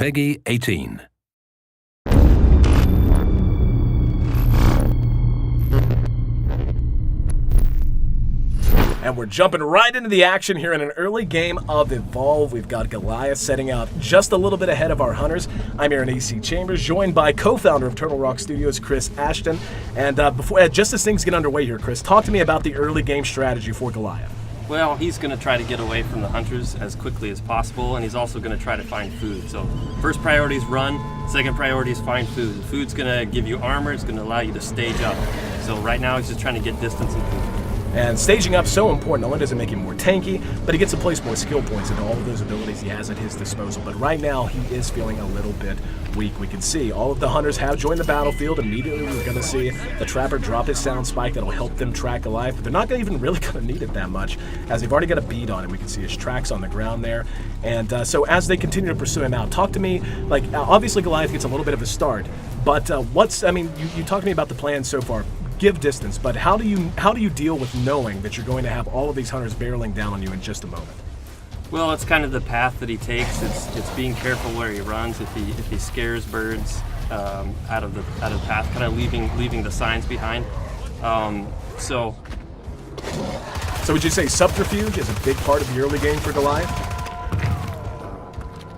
Peggy 18. And we're jumping right into the action here in an early game of Evolve. We've got Goliath setting out just a little bit ahead of our hunters. I'm here in Ayesee Chambers, joined by co-founder of Turtle Rock Studios, Chris Ashton. And just as things get underway here, Chris, talk to me about the early game strategy for Goliath. Well, he's going to try to get away from the hunters as quickly as possible, and he's also going to try to find food. So first priority is run, second priority is find food. The food's going to give you armor, it's going to allow you to stage up. So right now he's just trying to get distance and food. And staging up so important. Not only does it make him more tanky, but he gets to place more skill points into all of those abilities he has at his disposal. But right now, he is feeling a little bit weak. We can see all of the hunters have joined the battlefield. Immediately, we're going to see the Trapper drop his sound spike that'll help them track Goliath. But they're not even really going to need it that much, as they've already got a bead on him. We can see his tracks on the ground there. And so as they continue to pursue him out, talk to me, obviously Goliath gets a little bit of a start. But you talked to me about the plan so far. Give distance, but how do you deal with knowing that you're going to have all of these hunters barreling down on you in just a moment? Well, it's kind of the path that he takes. It's being careful where he runs. If he scares birds out of the path, kind of leaving the signs behind. So would you say subterfuge is a big part of the early game for Goliath?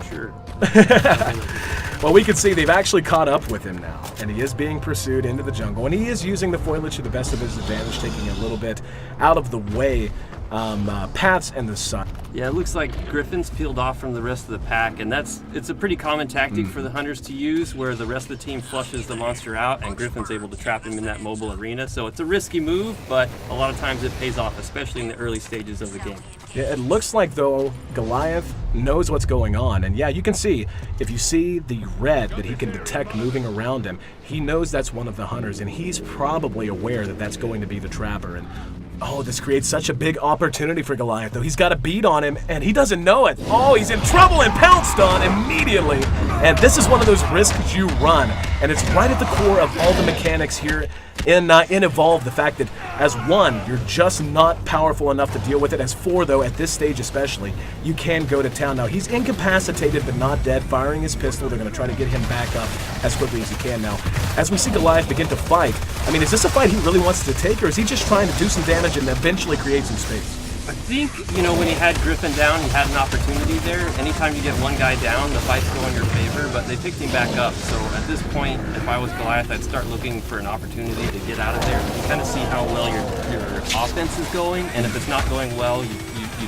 Sure. Well, we can see they've actually caught up with him now, and he is being pursued into the jungle, and he is using the foliage to the best of his advantage, taking a little bit out of the way paths and the sun. Yeah, it looks like Griffin's peeled off from the rest of the pack, and it's a pretty common tactic for the hunters to use, where the rest of the team flushes the monster out, and Griffin's able to trap him in that mobile arena. So it's a risky move, but a lot of times it pays off, especially in the early stages of the game. Yeah, it looks like, though, Goliath knows what's going on. And yeah, you can see, if you see the red that he can detect moving around him, he knows that's one of the hunters, and he's probably aware that that's going to be the Trapper. And oh, this creates such a big opportunity for Goliath, though. He's got a bead on him, and he doesn't know it. Oh, he's in trouble and pounced on immediately. And this is one of those risks you run, and it's right at the core of all the mechanics here in Evolve. The fact that as one, you're just not powerful enough to deal with it. As four, though, at this stage especially, you can go to town. Now, he's incapacitated but not dead, firing his pistol. They're going to try to get him back up as quickly as he can now. As we see Goliath begin to fight, I mean, is this a fight he really wants to take, or is he just trying to do some damage and eventually create some space? I think, when he had Griffin down, he had an opportunity there. Anytime you get one guy down, the fights go in your favor, but they picked him back up. So at this point, if I was Goliath, I'd start looking for an opportunity to get out of there. You kind of see how well your offense is going, and if it's not going well, you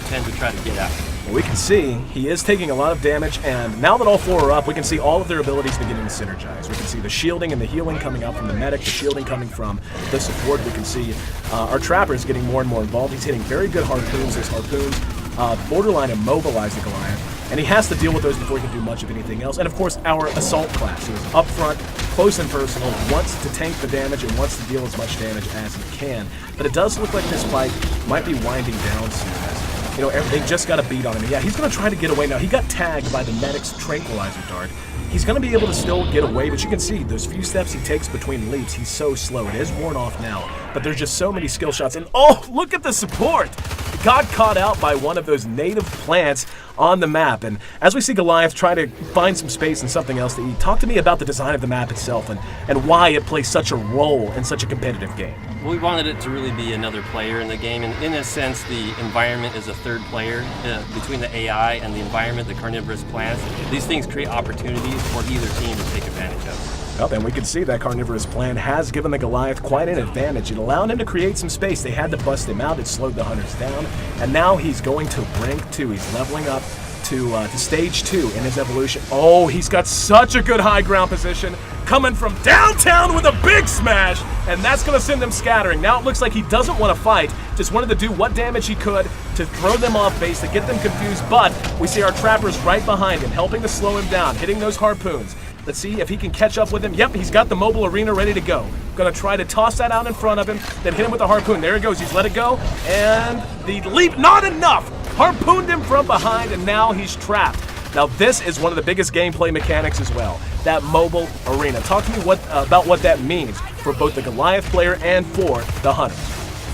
tend to try to get out. Well, we can see he is taking a lot of damage, and now that all four are up, we can see all of their abilities beginning to synergize. We can see the shielding and the healing coming out from the medic, the shielding coming from the support. We can see our Trapper is getting more and more involved. He's hitting very good harpoons. His harpoons borderline immobilize the Goliath, and he has to deal with those before he can do much of anything else. And of course, our assault class, who is up front, close and personal, wants to tank the damage and wants to deal as much damage as he can. But it does look like this fight might be winding down soon, as they just got a beat on him. Yeah, he's going to try to get away now. He got tagged by the medic's tranquilizer dart. He's going to be able to still get away, but you can see those few steps he takes between leaps, he's so slow. It is worn off now, but there's just so many skill shots. And oh, look at the support! He got caught out by one of those native plants on the map. And as we see Goliath try to find some space and something else to eat, talk to me about the design of the map itself and why it plays such a role in such a competitive game. Well, we wanted it to really be another player in the game, and in a sense, the environment is a third player between the AI and the environment, the carnivorous plants. These things create opportunities for either team to take advantage of. Well, and we can see that carnivorous plan has given the Goliath quite an advantage. It allowed him to create some space. They had to bust him out. It slowed the hunters down, and now he's going to rank 2. He's leveling up to stage 2 in his evolution. Oh, he's got such a good high ground position, coming from downtown with a big smash, and that's going to send them scattering. Now it looks like he doesn't want to fight, just wanted to do what damage he could to throw them off base, to get them confused, but we see our Trappers right behind him, helping to slow him down, hitting those harpoons. Let's see if he can catch up with him. Yep, he's got the mobile arena ready to go. Gonna try to toss that out in front of him, then hit him with the harpoon. There he goes, he's let it go, and the leap, not enough! Harpooned him from behind, and now he's trapped. Now this is one of the biggest gameplay mechanics as well, that mobile arena. Talk to me about what that means for both the Goliath player and for the hunter.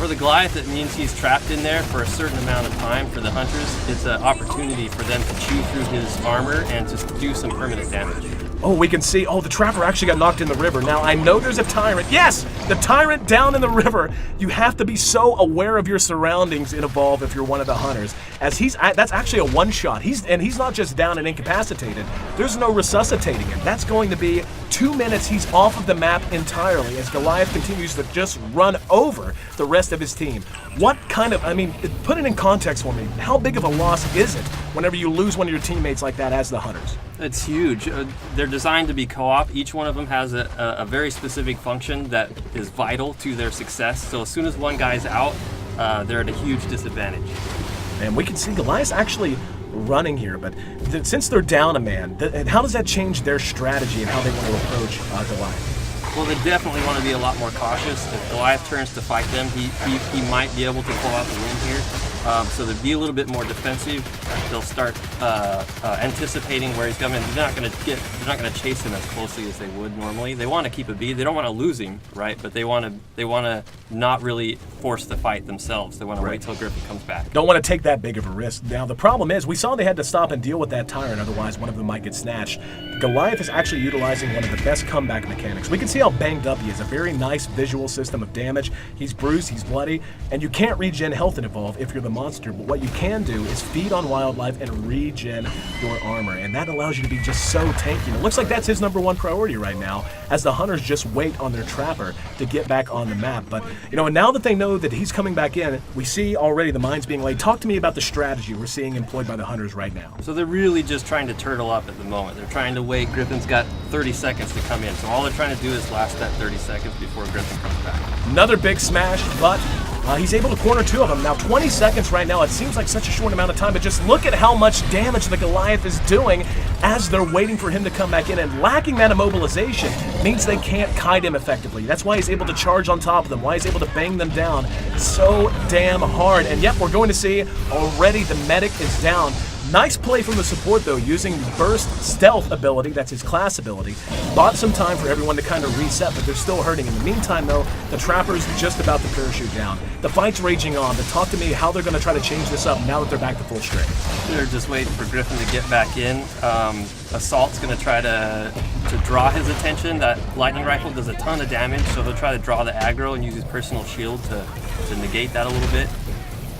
For the Goliath, it means he's trapped in there for a certain amount of time. For the hunters, it's an opportunity for them to chew through his armor and to do some permanent damage. Oh, we can see, the trapper actually got knocked in the river. Now, I know there's a tyrant. Yes, the tyrant down in the river. You have to be so aware of your surroundings in Evolve if you're one of the hunters. As that's actually a one-shot. He's not just down and incapacitated. There's no resuscitating him. That's going to be 2 minutes. He's off of the map entirely as Goliath continues to just run over the rest of his team. What kind of, put it in context for me. How big of a loss is it whenever you lose one of your teammates like that as the hunters? It's huge. They're designed to be co-op. Each one of them has a very specific function that is vital to their success. So as soon as one guy's out, they're at a huge disadvantage. And we can see Goliath's actually running here, but since they're down a man, how does that change their strategy and how they want to approach Goliath? Well, they definitely want to be a lot more cautious. If Goliath turns to fight them, he might be able to pull out the win here. So they'll be a little bit more defensive. They'll start anticipating where he's coming. They're not going to chase him as closely as they would normally. They want to keep a bead. They don't want to lose him, right? But they want to not really force the fight themselves. They want to wait till Griffin comes back. Don't want to take that big of a risk. Now the problem is, we saw they had to stop and deal with that tyrant, otherwise one of them might get snatched. Goliath is actually utilizing one of the best comeback mechanics. We can see how banged up he is. A very nice visual system of damage. He's bruised, he's bloody, and you can't regen health in Evolve if you're the monster, but what you can do is feed on wildlife and regen your armor, and that allows you to be just so tanky. And it looks like that's his #1 priority right now, as the hunters just wait on their trapper to get back on the map. But, and now that they know that he's coming back in, we see already the mines being laid. Talk to me about the strategy we're seeing employed by the hunters right now. So they're really just trying to turtle up at the moment. They're trying to wait. Griffin's got 30 seconds to come in, so all they're trying to do is last that 30 seconds before Griffin comes back. Another big smash, but he's able to corner 2 of them. Now 20 seconds right now, it seems like such a short amount of time, but just look at how much damage the Goliath is doing as they're waiting for him to come back in, and lacking that immobilization means they can't kite him effectively. That's why he's able to charge on top of them, why he's able to bang them down so damn hard. And yep, we're going to see already the medic is down. Nice play from the support though, using the burst stealth ability, that's his class ability. Bought some time for everyone to kind of reset, but they're still hurting. In the meantime though, the trapper's just about to parachute down. The fight's raging on, but talk to me how they're going to try to change this up now that they're back to full strength. They're just waiting for Griffin to get back in. Assault's going to try to draw his attention. That lightning rifle does a ton of damage, so he'll try to draw the aggro and use his personal shield to negate that a little bit.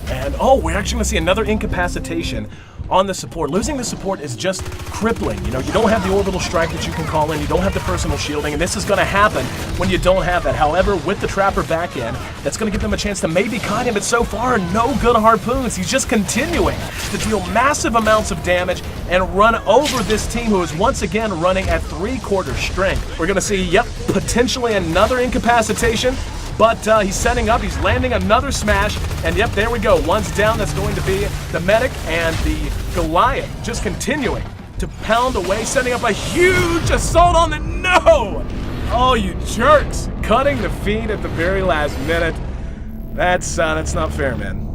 And we're actually going to see another incapacitation on the support. Losing the support is just crippling. You don't have the orbital strike that you can call in, you don't have the personal shielding, and this is going to happen when you don't have that. However, with the trapper back in, that's going to give them a chance to maybe kite him, but so far, no good harpoons. He's just continuing to deal massive amounts of damage and run over this team who is once again running at 3/4 strength. We're going to see, potentially another incapacitation. But he's setting up, he's landing another smash, and yep, there we go. One's down, that's going to be the medic, and the Goliath just continuing to pound away, setting up a huge assault on the no! Oh, you jerks! Cutting the feed at the very last minute. That's not fair, man.